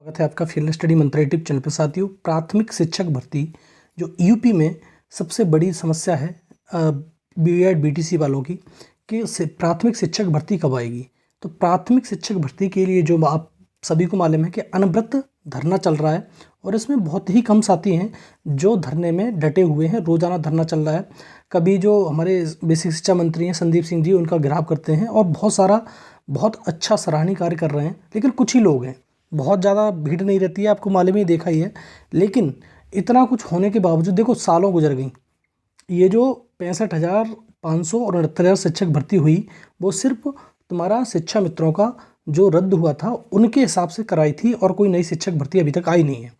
स्वागत है आपका फील्ड स्टडी मंत्र यूट्यूब चैनल पर। साथियों, प्राथमिक शिक्षक भर्ती जो यूपी में सबसे बड़ी समस्या है बीएड बीटीसी वालों की कि प्राथमिक शिक्षक भर्ती कब आएगी। तो प्राथमिक शिक्षक भर्ती के लिए जो आप सभी को मालूम है कि अनवरत धरना चल रहा है और इसमें बहुत ही कम साथी हैं जो धरने में डटे हुए हैं। रोज़ाना धरना चल रहा है। कभी जो हमारे बेसिक शिक्षा मंत्री हैं संदीप सिंह जी, उनका घेराव करते हैं और बहुत अच्छा सराहनीय कार्य कर रहे हैं। लेकिन कुछ ही लोग हैं, बहुत ज़्यादा भीड़ नहीं रहती है, आपको मालूम ही देखा ही है। लेकिन इतना कुछ होने के बावजूद देखो सालों गुजर गई, ये जो 65,500 और 69,000 शिक्षक भर्ती हुई वो सिर्फ तुम्हारा शिक्षा मित्रों का जो रद्द हुआ था उनके हिसाब से कराई थी और कोई नई शिक्षक भर्ती अभी तक आई नहीं है,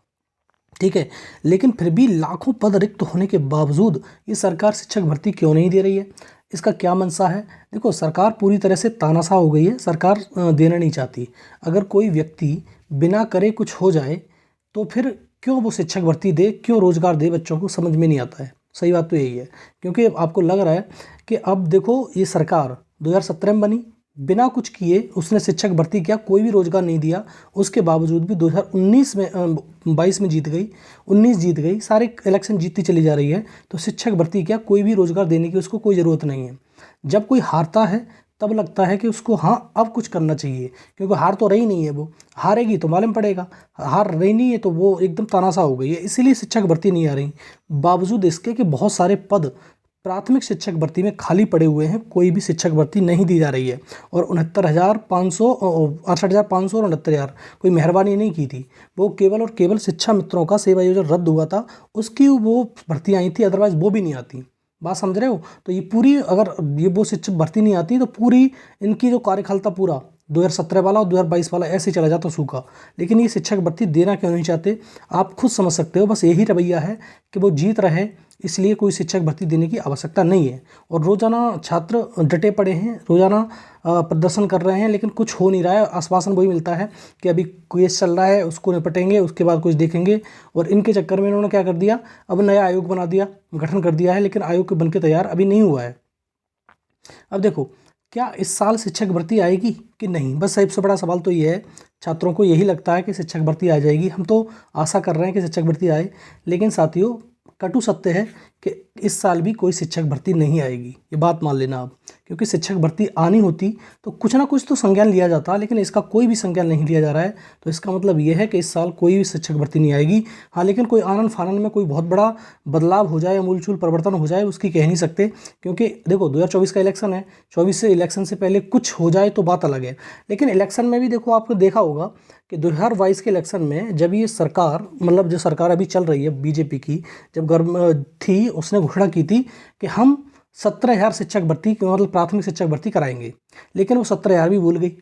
ठीक है। लेकिन फिर भी लाखों पद रिक्त होने के बावजूद ये सरकार शिक्षक भर्ती क्यों नहीं दे रही है, इसका क्या मंशा है। देखो, सरकार पूरी तरह से तानाशाह हो गई है, सरकार देना नहीं चाहती। अगर कोई व्यक्ति बिना करे कुछ हो जाए तो फिर क्यों वो शिक्षक भर्ती दे, क्यों रोजगार दे बच्चों को, समझ में नहीं आता है। सही बात तो यही है, क्योंकि आपको लग रहा है कि अब देखो ये सरकार 2017 में बनी, बिना कुछ किए उसने शिक्षक भर्ती किया, कोई भी रोजगार नहीं दिया। उसके बावजूद भी 2019 में 22 में जीत गई, 19 जीत गई, सारे इलेक्शन जीतती चली जा रही है। तो शिक्षक भर्ती क्या, कोई भी रोजगार देने की उसको कोई ज़रूरत नहीं है। जब कोई हारता है तब लगता है कि उसको हाँ अब कुछ करना चाहिए, क्योंकि हार तो रही नहीं है, वो हारेगी तो मालूम पड़ेगा। हार रही नहीं है तो वो एकदम तानाशाह हो गई है, इसीलिए शिक्षक भर्ती नहीं आ रही। बावजूद इसके कि बहुत सारे पद प्राथमिक शिक्षक भर्ती में खाली पड़े हुए हैं, कोई भी शिक्षक भर्ती नहीं दी जा रही है। और 69,500 68,500 और 69,000 कोई मेहरबानी नहीं की थी, वो केवल और केवल शिक्षा मित्रों का सेवा योजना रद्द हुआ था उसकी वो भर्ती आई थी, अदरवाइज वो भी नहीं आती। बात समझ रहे हो। तो ये पूरी, अगर ये वो शिक्षक भर्ती नहीं आती तो पूरी इनकी जो कार्यकाल था पूरा 2017 वाला और 2022 वाला ऐसे चला जाता सूखा। लेकिन ये शिक्षक भर्ती देना क्यों नहीं चाहते, आप खुद समझ सकते हो। बस यही रवैया है कि वो जीत रहे, इसलिए कोई शिक्षक भर्ती देने की आवश्यकता नहीं है। और रोज़ाना छात्र डटे पड़े हैं, रोज़ाना प्रदर्शन कर रहे हैं, लेकिन कुछ हो नहीं रहा है। आश्वासन वही मिलता है कि अभी केस चल रहा है, उसको निपटेंगे, उसके बाद कुछ देखेंगे। और इनके चक्कर में इन्होंने क्या कर दिया, अब नया आयोग बना दिया, गठन कर दिया है, लेकिन आयोग के बनके तैयार अभी नहीं हुआ है। अब देखो, क्या इस साल शिक्षक भर्ती आएगी कि नहीं, बस सबसे बड़ा सवाल तो ये है। छात्रों को यही लगता है कि शिक्षक भर्ती आ जाएगी, हम तो आशा कर रहे हैं कि शिक्षक भर्ती आए। लेकिन साथियों, कटु सत्य है कि इस साल भी कोई शिक्षक भर्ती नहीं आएगी, ये बात मान लेना आप। क्योंकि शिक्षक भर्ती आनी होती तो कुछ ना कुछ तो संज्ञान लिया जाता, लेकिन इसका कोई भी संज्ञान नहीं लिया जा रहा है। तो इसका मतलब ये है कि इस साल कोई भी शिक्षक भर्ती नहीं आएगी। हाँ, लेकिन कोई आनंद फानंद में कोई बहुत बड़ा बदलाव हो जाए, मूलचूल परिवर्तन हो जाए, उसकी कह नहीं सकते। क्योंकि देखो 2024 का इलेक्शन है, 24 से इलेक्शन से पहले कुछ हो जाए तो बात अलग है। लेकिन इलेक्शन में भी देखो, आपने देखा होगा कि 2022 के इलेक्शन में जब ये सरकार, मतलब जो सरकार अभी चल रही है बीजेपी की, जब गवर्नमेंट थी, उसने घोषणा की थी कि हम 17,000 शिक्षक भर्ती, मतलब प्राथमिक शिक्षक भर्ती कराएंगे। लेकिन वो 17,000 भी भूल गई।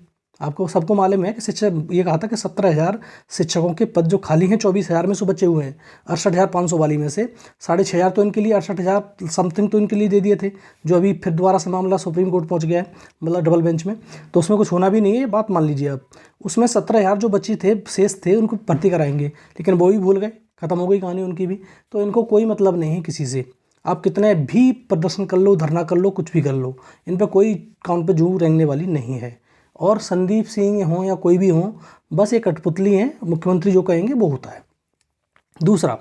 आपको सबको मालूम है कि शिक्षक, ये कहा था कि 17,000 शिक्षकों के पद जो खाली हैं 24,000 में से बचे हुए हैं। 68,500 वाली में से 6,500 तो इनके लिए, 68,000 समथिंग तो इनके लिए दे दिए थे, जो अभी फिर दोबारा से मामला सुप्रीम कोर्ट पहुंच गया है, मतलब डबल बेंच में। तो उसमें कुछ होना भी नहीं है, बात मान लीजिए आप। उसमें 17,000 जो बची थे, शेष थे, उनको भर्ती कराएंगे, लेकिन वो भी भूल गए, खत्म हो गई कहानी उनकी भी। तो इनको कोई मतलब नहीं है किसी से। आप कितने भी प्रदर्शन कर लो, धरना कर लो, कुछ भी कर लो, इन पर कोई काउंट पे जू रेंगने वाली नहीं है। और संदीप सिंह हों या कोई भी हों, बस ये कठपुतली हैं, मुख्यमंत्री जो कहेंगे वो होता है। दूसरा,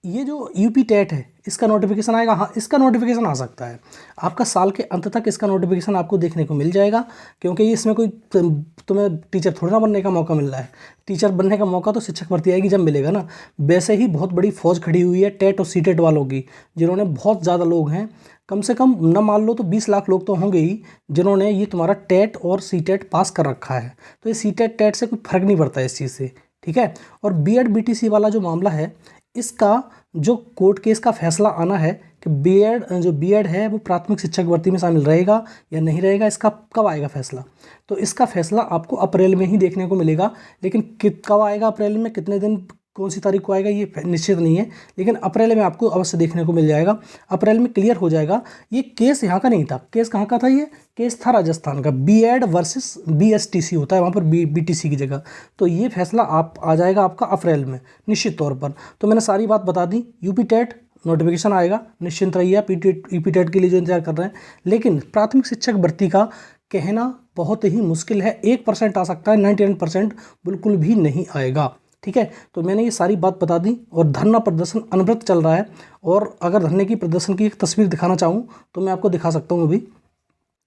ये जो यूपी टेट है, इसका नोटिफिकेशन आएगा। हाँ, इसका नोटिफिकेशन आ सकता है, आपका साल के अंत तक इसका नोटिफिकेशन आपको देखने को मिल जाएगा। क्योंकि इसमें कोई तुम्हें टीचर थोड़ा ना बनने का मौका मिल रहा है। टीचर बनने का मौका तो शिक्षक भर्ती आएगी जब मिलेगा ना। वैसे ही बहुत बड़ी फौज खड़ी हुई है टेट और सीटेट वालों की, जिन्होंने, बहुत ज़्यादा लोग हैं, कम से कम न मान लो तो 20 लाख लोग तो होंगे ही, जिन्होंने ये तुम्हारा टेट और सीटेट पास कर रखा है। तो ये सीटेट टेट से कोई फर्क नहीं पड़ता इस चीज़ से, ठीक है। और बीएड बीटीसी वाला जो मामला है, इसका जो कोर्ट केस का फैसला आना है कि बीएड है वो प्राथमिक शिक्षक भर्ती में शामिल रहेगा या नहीं रहेगा, इसका कब आएगा फैसला। तो इसका फैसला आपको अप्रैल में ही देखने को मिलेगा। लेकिन कब आएगा अप्रैल में, कितने दिन, कौन सी तारीख को आएगा, ये निश्चित नहीं है। लेकिन अप्रैल में आपको अवश्य देखने को मिल जाएगा, अप्रैल में क्लियर हो जाएगा। ये केस यहाँ का नहीं था, केस कहाँ का था, ये केस था राजस्थान का, बीएड वर्सेस बीएसटीसी होता है वहाँ पर, बीटीसी की जगह। तो ये फैसला आप आ जाएगा आपका अप्रैल में निश्चित तौर पर। तो मैंने सारी बात बता दी। यूपी टेट नोटिफिकेशन आएगा, निश्चिंत रहिए आप यूपी टेट के लिए जो इंतजार कर रहे हैं। लेकिन प्राथमिक शिक्षक भर्ती का कहना बहुत ही मुश्किल है। 1% आ सकता है, 99% बिल्कुल भी नहीं आएगा। ठीक है, तो मैंने ये सारी बात बता दी। और धरना प्रदर्शन अनवरत चल रहा है, और अगर धरने की प्रदर्शन की एक तस्वीर दिखाना चाहूँ तो मैं आपको दिखा सकता हूँ अभी।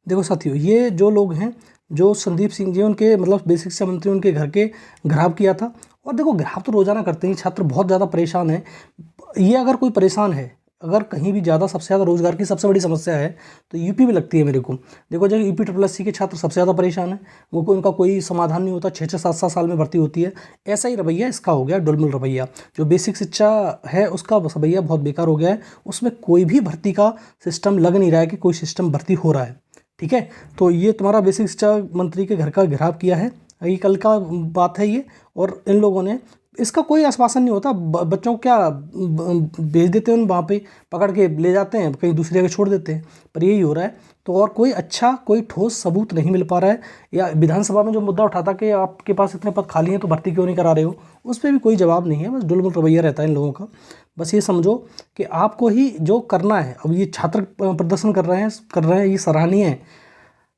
देखो साथियों, ये जो लोग हैं, जो संदीप सिंह जी, उनके मतलब बेसिक शिक्षा मंत्री, उनके घर के घेराव किया था। और देखो, घेराव तो रोजाना करते हैं, छात्र बहुत ज़्यादा परेशान है। ये अगर कोई परेशान है, अगर कहीं भी ज़्यादा सबसे ज़्यादा रोजगार की सबसे बड़ी समस्या है तो यूपी में लगती है मेरे को। देखो, जब यूपी ट्रिपल एस सी के छात्र सबसे ज़्यादा परेशान है, वो उनका कोई समाधान नहीं होता, 6-6, 7-7 साल में भर्ती होती है। ऐसा ही रवैया इसका हो गया, डुलमुल रवैया। जो बेसिक शिक्षा है उसका रवैया बहुत बेकार हो गया है, उसमें कोई भी भर्ती का सिस्टम लग नहीं रहा है कि कोई सिस्टम भर्ती हो रहा है। ठीक है, तो ये तुम्हारा बेसिक शिक्षा मंत्री के घर का घेराव किया है, ये कल का बात है ये। और इन लोगों ने, इसका कोई आश्वासन नहीं होता, बच्चों को क्या भेज देते हैं वहाँ पे, पकड़ के ले जाते हैं, कहीं दूसरी जगह छोड़ देते हैं, पर यही हो रहा है। तो और कोई अच्छा, कोई ठोस सबूत नहीं मिल पा रहा है। या विधानसभा में जो मुद्दा उठा था कि आपके पास इतने पद खाली हैं तो भर्ती क्यों नहीं करा रहे हो, उस पर भी कोई जवाब नहीं है। बस डुलमुल रवैया रहता है इन लोगों का। बस ये समझो कि आपको ही जो करना है, अब ये छात्र प्रदर्शन कर रहे हैं, ये सराहनीय है,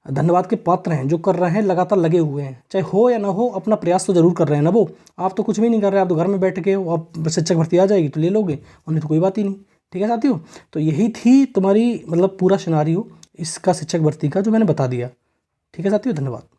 धन्यवाद के पात्र हैं। जो कर रहे हैं लगातार लगे हुए हैं, चाहे हो या ना हो, अपना प्रयास तो जरूर कर रहे हैं ना वो। आप तो कुछ भी नहीं कर रहे, आप तो घर में बैठ के हो, आप शिक्षक भर्ती आ जाएगी तो ले लोगे, और नहीं तो कोई बात ही नहीं। ठीक है साथियों, तो यही थी तुम्हारी मतलब पूरा सिनारियो इसका शिक्षक भर्ती का, जो मैंने बता दिया। ठीक है साथियों, धन्यवाद।